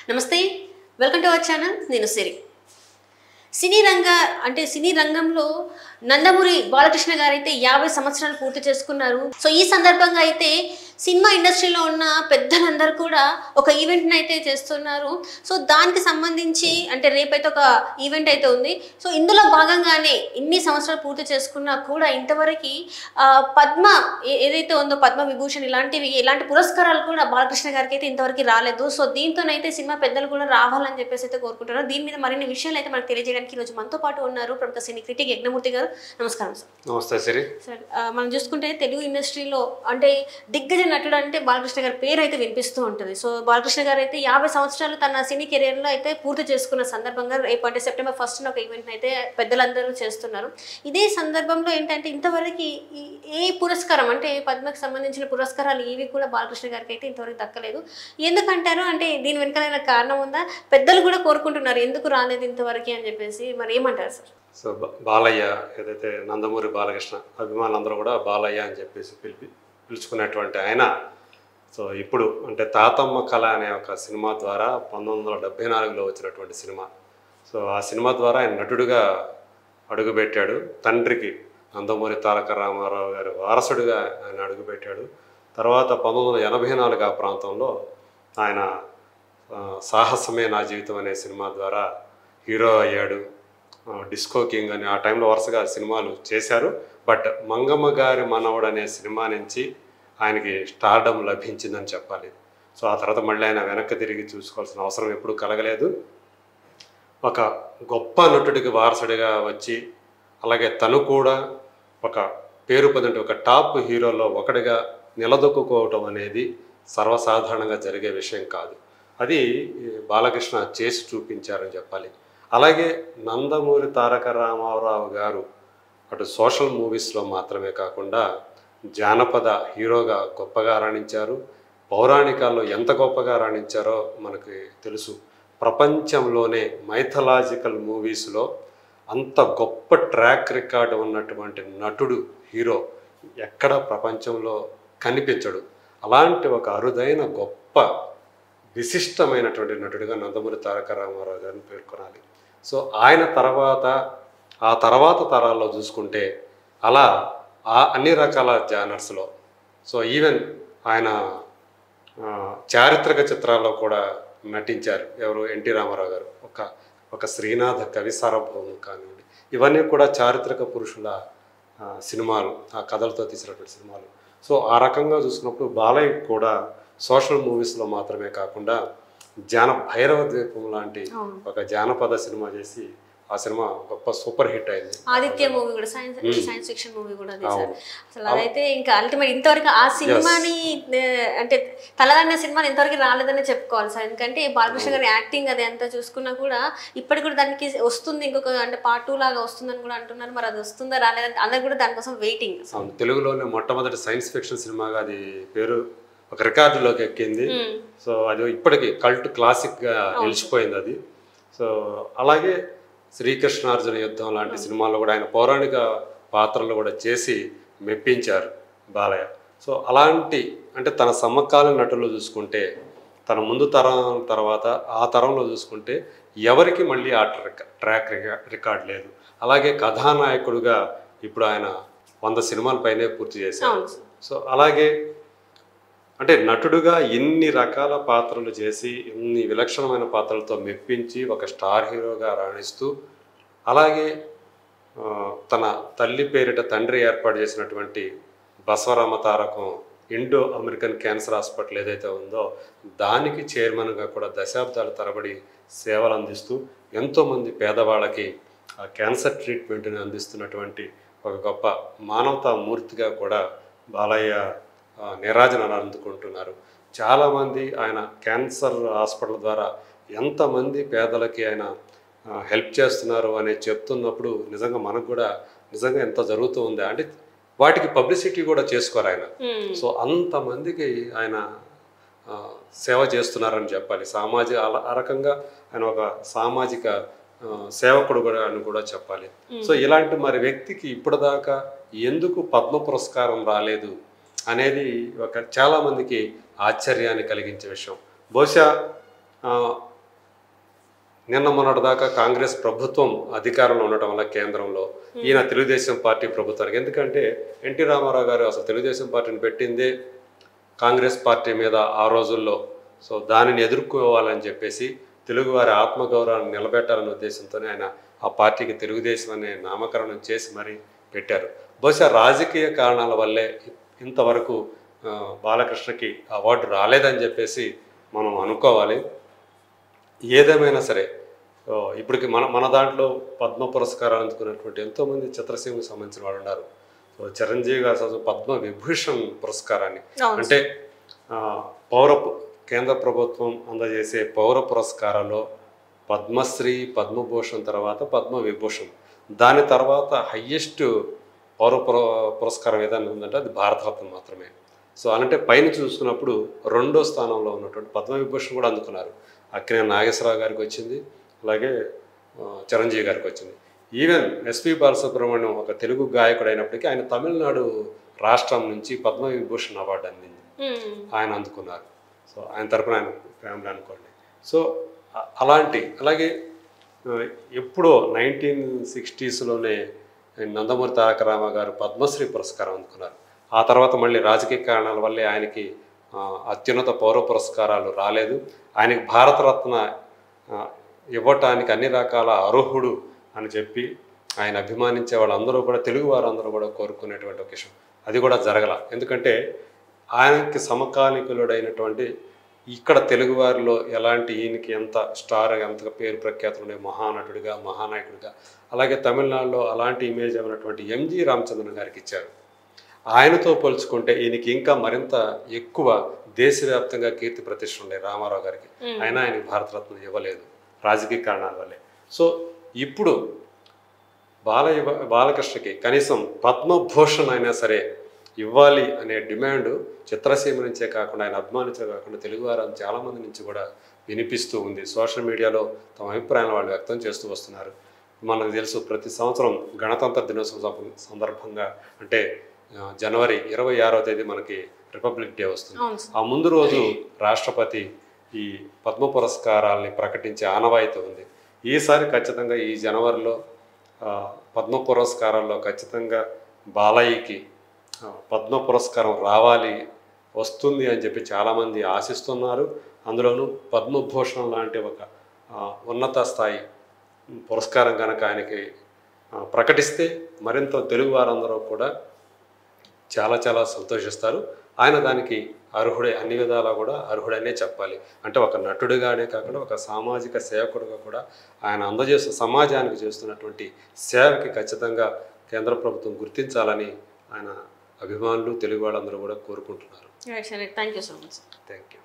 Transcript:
నమస్తే, welcome to our channel. నేను సిరి. సినీ రంగంలో నందమూరి బాలకృష్ణ గారు అయితే 50 సంవత్సరాలు పూర్తి చేసుకున్నారు. సో ఈ సందర్భంగా అయితే సినిమా ఇండస్ట్రీలో ఉన్న పెద్దలందరూ కూడా ఒక ఈవెంట్ని అయితే చేస్తున్నారు. సో దానికి సంబంధించి అంటే రేపైతే ఒక ఈవెంట్ అయితే ఉంది. సో ఇందులో భాగంగానే ఇన్ని సంవత్సరాలు పూర్తి చేసుకున్నా కూడా ఇంతవరకు పద్మ ఏదైతే ఉందో పద్మ విభూషణ్ ఇలాంటి పురస్కారాలు కూడా బాలకృష్ణ గారికి అయితే ఇంతవరకు రాలేదు. సో దీంతోనైతే సినిమా పెద్దలు కూడా రావాలని చెప్పేసి అయితే కోరుకుంటున్నారు. దీని మీద మరిన్ని విషయాలు అయితే మనకు తెలియజేయడానికి ఈరోజు మనతో పాటు ఉన్నారు ప్రముఖ సినీ క్రిటిక్ యజ్ఞమూర్తి గారు. నమస్కారం సార్. నమస్తే సిరి. సార్, మనం చూసుకుంటే తెలుగు ఇండస్ట్రీలో అంటే దిగ్గజ నటుడు అంటే బాలకృష్ణ గారి పేరు అయితే వినిపిస్తూ ఉంటుంది. సో బాలకృష్ణ గారు అయితే 50 సంవత్సరాలు తన సినీ కెరియర్లో అయితే పూర్తి చేసుకున్న సందర్భంగా రేపు అంటే సెప్టెంబర్ 1న ఒక ఈవెంట్ అయితే పెద్దలందరూ చేస్తున్నారు. ఇదే సందర్భంలో ఏంటంటే ఇంతవరకు ఏ పురస్కారం అంటే పద్మకి సంబంధించిన పురస్కారాలు ఏవి కూడా బాలకృష్ణ గారికి అయితే ఇంతవరకు దక్కలేదు. ఎందుకంటారు అంటే దీని వెనకాల కారణం ఉందా? పెద్దలు కూడా కోరుకుంటున్నారు ఎందుకు రాలేదు ఇంతవరకు అని చెప్పేసి. మరి ఏమంటారు సార్? సో బాలయ్య ఏదైతే నందమూరి బాలకృష్ణ అభిమానులందరూ కూడా బాలయ్య అని చెప్పేసి పిలుచుకున్నటువంటి ఆయన సో ఇప్పుడు అంటే తాతమ్మ కళ అనే ఒక సినిమా ద్వారా 1974లో వచ్చినటువంటి సినిమా. సో ఆ సినిమా ద్వారా ఆయన నటుడుగా అడుగుపెట్టాడు. తండ్రికి నందమూరి తారక రామారావు గారి వారసుడిగా ఆయన అడుగుపెట్టాడు. తర్వాత 1984 ఆ ప్రాంతంలో ఆయన సాహసమే నా జీవితం అనే సినిమా ద్వారా హీరో అయ్యాడు. డిస్కో కింగ్ అని ఆ టైంలో వరుసగా సినిమాలు చేశారు. బట్ మంగమ్మ గారి మనవడు అనే సినిమా నుంచి ఆయనకి స్టార్డమ్ లభించిందని చెప్పాలి. సో ఆ తర్వాత మళ్ళీ ఆయన వెనక్కి తిరిగి చూసుకోవాల్సిన అవసరం ఎప్పుడూ కలగలేదు. ఒక గొప్ప నటుడికి వారసుడిగా వచ్చి అలాగే తను కూడా ఒక పేరు పొందిన ఒక టాప్ హీరోలో ఒకటిగా నిలదొక్కుకోవటం అనేది సర్వసాధారణంగా జరిగే విషయం కాదు. అది బాలకృష్ణ చేసి చూపించారని చెప్పాలి. అలాగే నందమూరి తారక రామారావు గారు అటు సోషల్ మూవీస్లో మాత్రమే కాకుండా జానపద హీరోగా గొప్పగా రాణించారు. పౌరాణికాల్లో ఎంత గొప్పగా రాణించారో మనకి తెలుసు. ప్రపంచంలోనే మైథలాజికల్ మూవీస్లో అంత గొప్ప ట్రాక్ రికార్డు ఉన్నటువంటి నటుడు హీరో ఎక్కడ ప్రపంచంలో కనిపించడు. అలాంటి ఒక అరుదైన గొప్ప విశిష్టమైనటువంటి నటుడిగా నందమూరి తారక రామారావు గారిని పేర్కొనాలి. సో ఆయన ఆ తర్వాత తరాల్లో చూసుకుంటే అలా అన్ని రకాల జానర్స్లో సో ఈవెన్ ఆయన చారిత్రక చిత్రాల్లో కూడా నటించారు. ఎవరు? ఎన్టీ రామారావు గారు. ఒక శ్రీనాథ కవి సార్వభౌమం కానివ్వండి, ఇవన్నీ కూడా చారిత్రక పురుషుల సినిమాలు, ఆ కథలతో తీసినటువంటి సినిమాలు. సో ఆ రకంగా చూసుకున్నప్పుడు బాలయ్య కూడా సోషల్ మూవీస్లో మాత్రమే కాకుండా భైరవ ద్వీపం లాంటి ఒక జానపద సినిమా చేసి ఆ సినిమా గొప్ప సూపర్ హిట్ అయింది. ఆదిత్య మూవీ కూడా సైన్స్ ఫిక్షన్ మూవీ కూడా అసలు అదైతే ఇంకా అల్టిమేట్ ఇంతవరకు ఆ సినిమాని అంటే తలదన్న సినిమాని ఇంతవరకు రాలేదని చెప్పుకోవాలి సార్. ఎందుకంటే బాలకృష్ణ గారి యాక్టింగ్ అది అంతా చూసుకున్నా కూడా ఇప్పటికి కూడా దానికి వస్తుంది, ఇంకొక అంటే పార్ట్ 2 లాగా వస్తుందని కూడా అంటున్నారు. మరి అది వస్తుందా రాలేదని అందరు కూడా దానికోసం వెయిటింగ్. తెలుగులోనే మొట్టమొదటి సైన్స్ ఫిక్షన్ సినిమాగా అది పేరు ఒక రికార్డులోకి ఎక్కింది. సో అది ఇప్పటికీ కల్ట్ క్లాసిక్గా నిలిచిపోయింది అది. సో అలాగే శ్రీకృష్ణార్జున యుద్ధం లాంటి సినిమాల్లో కూడా ఆయన పౌరాణిక పాత్రలు కూడా చేసి మెప్పించారు బాలయ్య. సో అలాంటి అంటే తన సమకాలీన నటులు చూసుకుంటే తన ముందు తరం తర్వాత ఆ తరంలో చూసుకుంటే ఎవరికి మళ్ళీ ఆ ట్రాక్ రికార్డ్ లేదు. అలాగే కథానాయకుడుగా ఇప్పుడు ఆయన 100 సినిమాల పైనే పూర్తి చేశారు. సో అలాగే అంటే నటుడుగా ఎన్ని రకాల పాత్రలు చేసి ఎన్ని విలక్షణమైన పాత్రలతో మెప్పించి ఒక స్టార్ హీరోగా రాణిస్తూ అలాగే తన తల్లి పేరిట తండ్రి ఏర్పాటు చేసినటువంటి Basavarama Tarakam Indo American cancer hospital ఏదైతే ఉందో దానికి చైర్మన్గా కూడా దశాబ్దాల తరబడి సేవలు అందిస్తూ ఎంతోమంది పేదవాళ్ళకి ఆ క్యాన్సర్ ట్రీట్మెంట్ని అందిస్తున్నటువంటి ఒక గొప్ప మానవతా మూర్తిగా కూడా బాలయ్య నీరాజనాలు అందుకుంటున్నారు. చాలామంది ఆయన క్యాన్సర్ హాస్పిటల్ ద్వారా ఎంతమంది పేదలకి ఆయన హెల్ప్ చేస్తున్నారు అనేది చెప్తున్నప్పుడు నిజంగా మనకు కూడా నిజంగా ఎంత జరుగుతూ ఉందా అంటే వాటికి పబ్లిసిటీ కూడా చేసుకోరు ఆయన. సో అంతమందికి ఆయన సేవ చేస్తున్నారని చెప్పాలి. ఆ రకంగా ఆయన ఒక సామాజిక సేవకుడు కూడా అని కూడా చెప్పాలి. సో ఇలాంటి మరి వ్యక్తికి ఇప్పటిదాకా ఎందుకు పద్మ పురస్కారం రాలేదు అనేది చాలామందికి ఆశ్చర్యాన్ని కలిగించే విషయం. బహుశా నిన్న మొన్నటిదాకా కాంగ్రెస్ ప్రభుత్వం అధికారంలో ఉండటం వల్ల కేంద్రంలో ఈయన తెలుగుదేశం పార్టీ ప్రభుత్వానికి, ఎందుకంటే ఎన్టీ రామారావు గారు అసలు తెలుగుదేశం పార్టీని పెట్టిందే కాంగ్రెస్ పార్టీ మీద ఆ రోజుల్లో. సో దానిని ఎదుర్కోవాలని చెప్పేసి తెలుగువారి ఆత్మగౌరవాన్ని నిలబెట్టాలనే ఉద్దేశంతోనే ఆయన ఆ పార్టీకి తెలుగుదేశం అనే నామకరణం చేసి మరీ పెట్టారు. బహుశా రాజకీయ కారణాల వల్లే ఇంతవరకు బాలకృష్ణకి అవార్డు రాలేదని చెప్పేసి మనం అనుకోవాలి. ఏదేమైనా సరే ఇప్పటికి మన దాంట్లో పద్మ పురస్కారాలు అందుకున్నటువంటి ఎంతోమంది చిత్రసీమకు సంబంధించిన వాళ్ళు ఉన్నారు. సో చిరంజీవి గారు పద్మ విభూషణ్ పురస్కారాన్ని, అంటే కేంద్ర ప్రభుత్వం అందజేసే పౌర పురస్కారాల్లో పద్మశ్రీ, పద్మభూషణ్ తర్వాత పద్మ విభూషణ్, దాని తర్వాత హయ్యెస్ట్ పౌర పురస్కారం ఏదైనా ఉందంటే అది భారతరత్న మాత్రమే. సో అలాంటి పైన చూసుకున్నప్పుడు 2వ స్థానంలో ఉన్నటువంటి పద్మవిభూషణ్ కూడా అందుకున్నారు. అక్కినేని నాగేశ్వరరావు గారికి వచ్చింది, అలాగే చిరంజీవి గారికి వచ్చింది. ఈవెన్ ఎస్పి బాలసుబ్రహ్మణ్యం ఒక తెలుగు గాయకుడు అయినప్పటికీ ఆయన తమిళనాడు రాష్ట్రం నుంచి పద్మవిభూషణ్ అవార్డు అందింది, ఆయన అందుకున్నారు. సో ఆయన తరపున ఆయన ఫ్యామిలీ అనుకోండి. సో అలాగే ఎప్పుడో 1960స్లోనే నందమూరి తారక రామ గారు పద్మశ్రీ పురస్కారం అందుకున్నారు. ఆ తర్వాత మళ్ళీ రాజకీయ కారణాల వల్లే ఆయనకి అత్యున్నత పౌర పురస్కారాలు రాలేదు. ఆయనకి భారతరత్న ఇవ్వటానికి అన్ని రకాల అర్హుడు అని చెప్పి ఆయన అభిమానించే వాళ్ళందరూ కూడా, తెలుగు వారందరూ కూడా కోరుకునేటువంటి ఒక విషయం. అది కూడా జరగల. ఎందుకంటే ఆయనకి సమకాలీకులుడైనటువంటి ఇక్కడ తెలుగువారిలో ఎలాంటి ఈయనకి ఎంత స్టార్, ఎంత పేరు ప్రఖ్యాతులు ఉన్నాయి, మహానటుడిగా, మహానాయకుడిగా. అలాగే తమిళనాడులో అలాంటి ఇమేజ్ ఉన్నటువంటి ఎంజి రామచంద్రన్ గారికి ఇచ్చారు. ఆయనతో పోల్చుకుంటే ఈయనకి ఇంకా మరింత ఎక్కువ దేశవ్యాప్తంగా కీర్తి ప్రతిష్టలు ఉన్నాయి రామారావు గారికి. అయినా ఆయనకి భారతరత్న ఇవ్వలేదు రాజకీయ కారణాల వల్లే. సో ఇప్పుడు బాలకృష్ణకి కనీసం పద్మభూషణ్ అయినా సరే ఇవ్వాలి అనే డిమాండ్ చిత్రసీమ నుంచే కాకుండా, ఆయన అభిమానించే కాకుండా తెలుగువారు చాలామంది నుంచి కూడా వినిపిస్తూ ఉంది. సోషల్ మీడియాలో తమ అభిప్రాయాలను వాళ్ళు వ్యక్తం చేస్తూ వస్తున్నారు. మనకు తెలుసు, ప్రతి సంవత్సరం గణతంత్ర దినోత్సవం సందర్భంగా, అంటే జనవరి 26వ తేదీ మనకి రిపబ్లిక్ డే వస్తుంది. ఆ ముందు రోజు రాష్ట్రపతి ఈ పద్మ పురస్కారాలని ప్రకటించే ఆనవాయితీ ఉంది. ఈసారి ఖచ్చితంగా ఈ జనవరిలో పద్మ పురస్కారాల్లో ఖచ్చితంగా బాలయ్యకి పద్మ పురస్కారం వస్తుంది అని చెప్పి చాలామంది ఆశిస్తున్నారు. అందులోనూ పద్మభూషణం లాంటి ఒక ఉన్నత స్థాయి పురస్కారం కనుక ఆయనకి ప్రకటిస్తే మరింత తెలుగు వారందరూ కూడా చాలా చాలా సంతోషిస్తారు. ఆయన దానికి అర్హుడే, అన్ని విధాలా కూడా అర్హుడనే చెప్పాలి. అంటే ఒక నటుడిగానే కాకుండా ఒక సామాజిక సేవకుడిగా కూడా ఆయన సమాజానికి చేస్తున్నటువంటి సేవకి ఖచ్చితంగా కేంద్ర ప్రభుత్వం గుర్తించాలని ఆయన అభిమానులు, తెలుగు వాళ్ళందరూ కూడా కోరుకుంటున్నారు. Thank you so much. Thank you.